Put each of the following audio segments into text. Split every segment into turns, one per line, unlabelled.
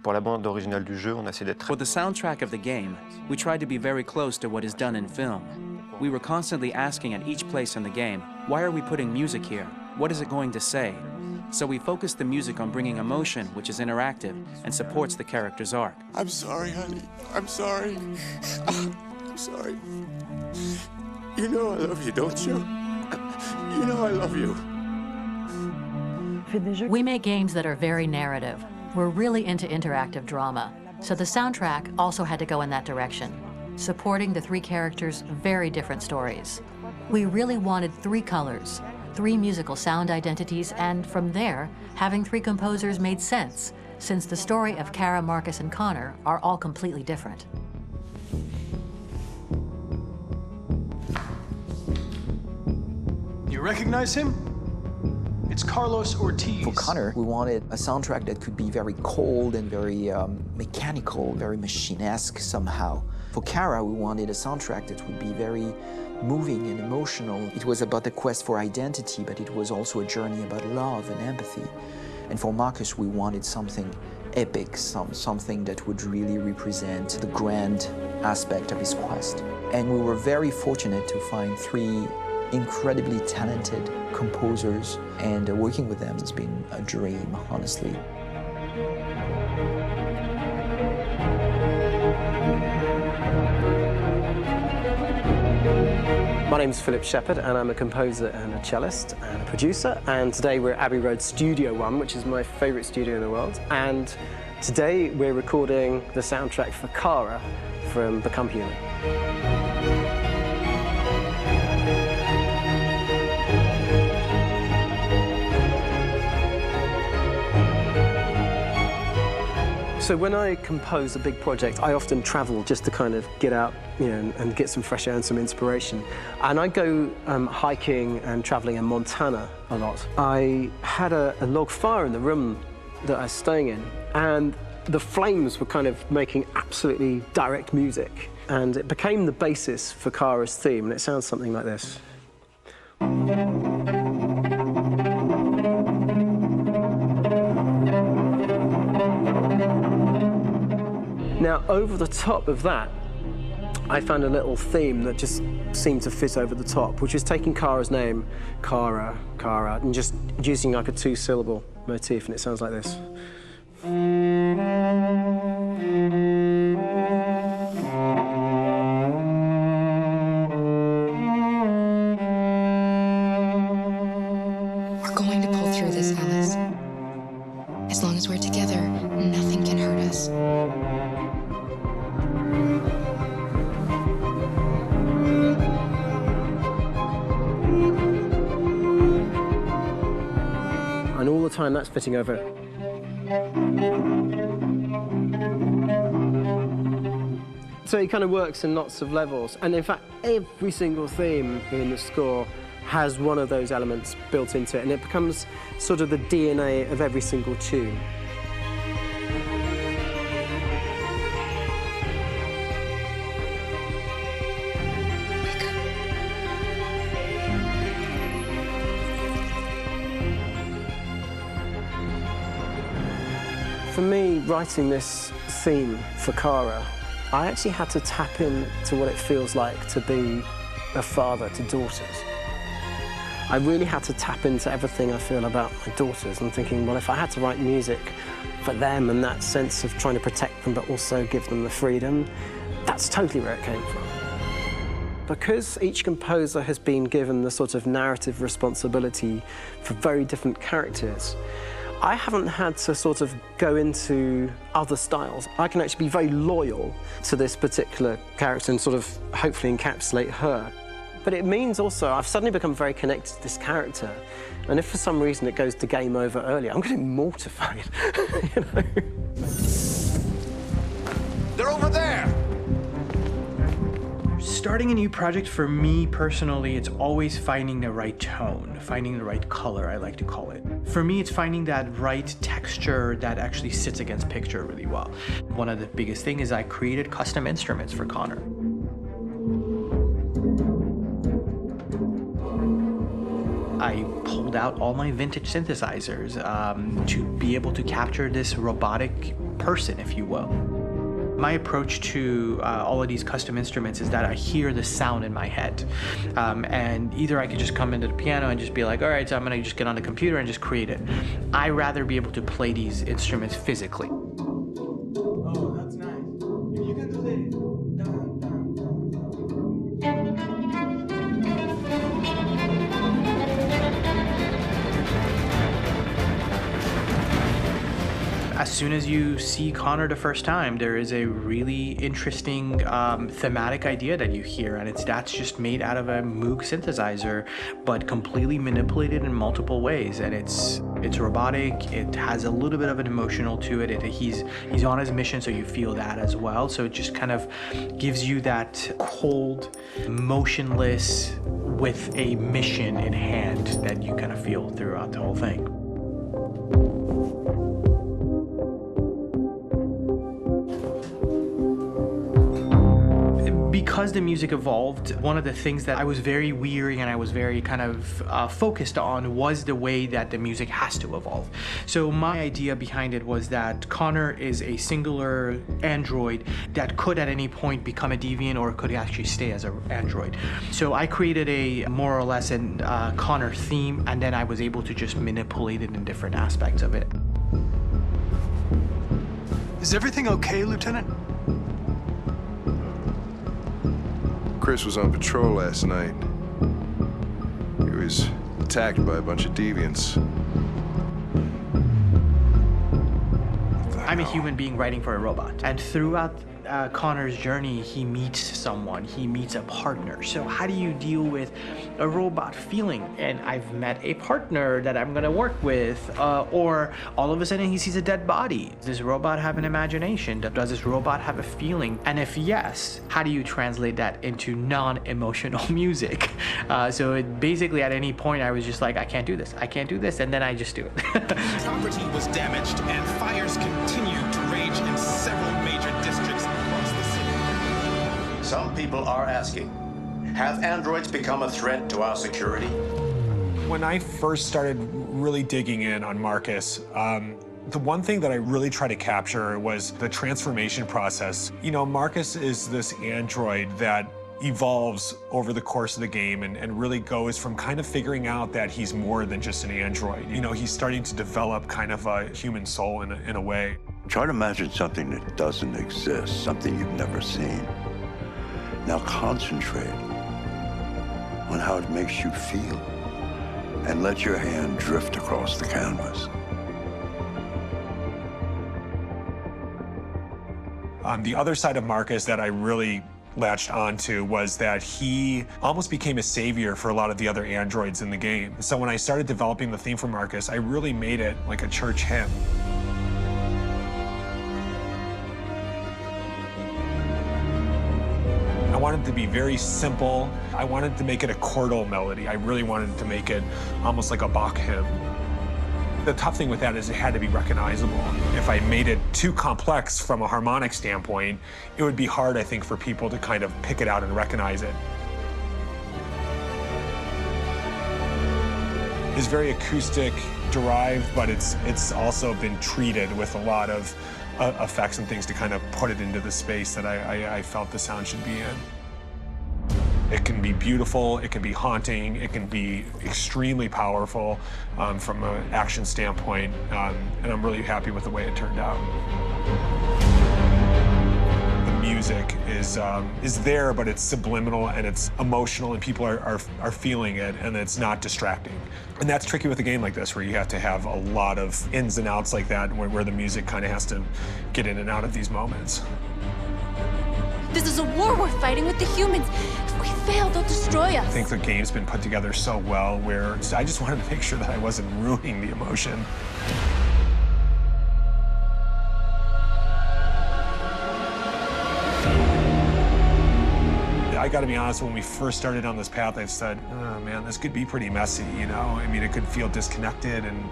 Pour la bande originale du jeu, on a essayé d'être...
For the soundtrack of the game, we tried to be very close to what is done in film. We were constantly asking at each place in the game, why are we putting music here? What is it going to say? So we focused the music on bringing emotion, which is interactive, and supports the character's arc.
I'm sorry, honey. I'm sorry. I'm sorry. You know I love you, don't you? You know I love you.
We make games that are very narrative. We're really into interactive drama. So the soundtrack also had to go in that direction, supporting the three characters' very different stories. We really wanted three colors, three musical sound identities, and from there, having three composers made sense, since the story of Kara, Marcus, and Connor are all completely different.
You recognize him? It's Carlos Ortiz.
For Connor, we wanted a soundtrack that could be very cold and very mechanical, very machine-esque somehow. For Kara, we wanted a soundtrack that would be very moving and emotional. It was about the quest for identity, but it was also a journey about love and empathy. And for Marcus, we wanted something epic, something that would really represent the grand aspect of his quest. And we were very fortunate to find three incredibly talented composers, and working with them has been a dream, honestly.
My name's Philip Shepherd, and I'm a composer and a cellist and a producer. And today we're at Abbey Road Studio One, which is my favourite studio in the world. And today we're recording the soundtrack for Kara from Become Human. So when I compose a big project, I often travel just to kind of get out, and get some fresh air and some inspiration. And I go hiking and traveling in Montana a lot. I had a log fire in the room that I was staying in, and the flames were kind of making absolutely direct music. And it became the basis for Kara's theme, and it sounds something like this. Now, over the top of that, I found a little theme that just seemed to fit over the top, which is taking Kara's name, Kara, and just using like a two-syllable motif, and it sounds like this.
We're going to pull through this, Alice. As long as we're together, nothing can hurt us.
And all the time that's fitting over. So it kind of works in lots of levels. And in fact, every single theme in the score has one of those elements built into it, and it becomes sort of the DNA of every single tune. For me, writing this theme for Kara, I actually had to tap into what it feels like to be a father to daughters. I really had to tap into everything I feel about my daughters and thinking, well, if I had to write music for them and that sense of trying to protect them but also give them the freedom, that's totally where it came from. Because each composer has been given the sort of narrative responsibility for very different characters, I haven't had to sort of go into other styles. I can actually be very loyal to this particular character and sort of hopefully encapsulate her. But it means also I've suddenly become very connected to this character, and if for some reason it goes to game over early, I'm getting mortified,
They're over there!
Starting a new project, for me personally, it's always finding the right tone, finding the right color, I like to call it. For me, it's finding that right texture that actually sits against picture really well. One of the biggest things is I created custom instruments for Connor. I pulled out all my vintage synthesizers to be able to capture this robotic person, if you will. My approach to all of these custom instruments is that I hear the sound in my head. And either I could just come into the piano and just be like, all right, so I'm gonna just get on the computer and just create it. I rather be able to play these instruments physically.
Oh, that's nice. If you can do the
As soon as you see Connor the first time, there is a really interesting thematic idea that you hear, and that's just made out of a Moog synthesizer, but completely manipulated in multiple ways. And it's robotic. It has a little bit of an emotional to it. He's on his mission, so you feel that as well. So it just kind of gives you that cold, motionless, with a mission in hand that you kind of feel throughout the whole thing. Because the music evolved, one of the things that I was very weary and I was very kind of focused on was the way that the music has to evolve. So my idea behind it was that Connor is a singular android that could at any point become a deviant or could actually stay as an android. So I created a more or less an Connor theme, and then I was able to just manipulate it in different aspects of it.
Is everything okay, Lieutenant?
Chris was on patrol last night. He was attacked by a bunch of deviants.
I'm a human being writing for a robot, and throughout Connor's journey, he meets someone, he meets a partner. So how do you deal with a robot feeling? And I've met a partner that I'm gonna work with, or all of a sudden he sees a dead body. Does this robot have an imagination? Does this robot have a feeling? And if yes, how do you translate that into non-emotional music? So it basically at any point I was just like, I can't do this, and then I just do it.
Property was damaged and fires continued to rage in several major districts across the city.
Some people are asking, have androids become a threat to our security?
When I first started really digging in on Marcus, the one thing that I really tried to capture was the transformation process. You know, Marcus is this android that evolves over the course of the game and really goes from kind of figuring out that he's more than just an android. You know, he's starting to develop kind of a human soul in a way.
Try to imagine something that doesn't exist, something you've never seen. Now concentrate on how it makes you feel and let your hand drift across the canvas.
The other side of Marcus that I really latched onto was that he almost became a savior for a lot of the other androids in the game. So when I started developing the theme for Marcus, I really made it like a church hymn. I wanted it to be very simple. I wanted to make it a chordal melody. I really wanted to make it almost like a Bach hymn. The tough thing with that is it had to be recognizable. If I made it too complex from a harmonic standpoint, it would be hard, I think, for people to kind of pick it out and recognize it. It's very acoustic derived, but it's also been treated with a lot of effects and things to kind of put it into the space that I felt the sound should be in. It can be beautiful, it can be haunting, it can be extremely powerful from an action standpoint, and I'm really happy with the way it turned out. The music is there, but it's subliminal and it's emotional, and people are feeling it, and it's not distracting. And that's tricky with a game like this, where you have to have a lot of ins and outs like that, where the music kind of has to get in and out of these moments.
This is a war we're fighting with the humans. If we fail, they'll destroy us.
I think the game's been put together so well where I just wanted to make sure that I wasn't ruining the emotion. I gotta be honest, when we first started on this path, I said, oh man, this could be pretty messy, you know? I mean, it could feel disconnected, and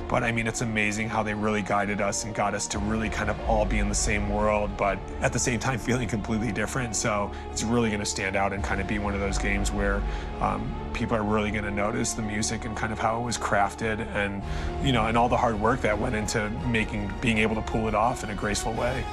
But I mean, it's amazing how they really guided us and got us to really kind of all be in the same world, but at the same time feeling completely different. So it's really going to stand out and kind of be one of those games where people are really going to notice the music and kind of how it was crafted, and and all the hard work that went into being able to pull it off in a graceful way.